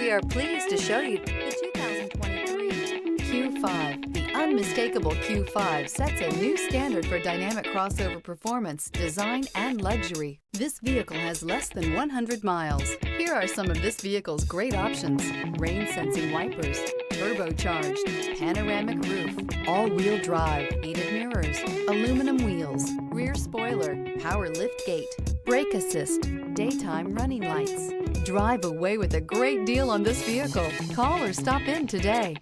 We are pleased to show you the 2023 Q5. The unmistakable Q5 sets a new standard for dynamic crossover performance, design, and luxury. This vehicle has less than 100 miles. Here are some of this vehicle's great options: rain-sensing wipers, turbocharged, panoramic roof, all-wheel drive, heated mirrors, aluminum wheels, rear spoiler, power liftgate, brake assist, daytime running lights. Drive away with a great deal on this vehicle. Call or stop in today.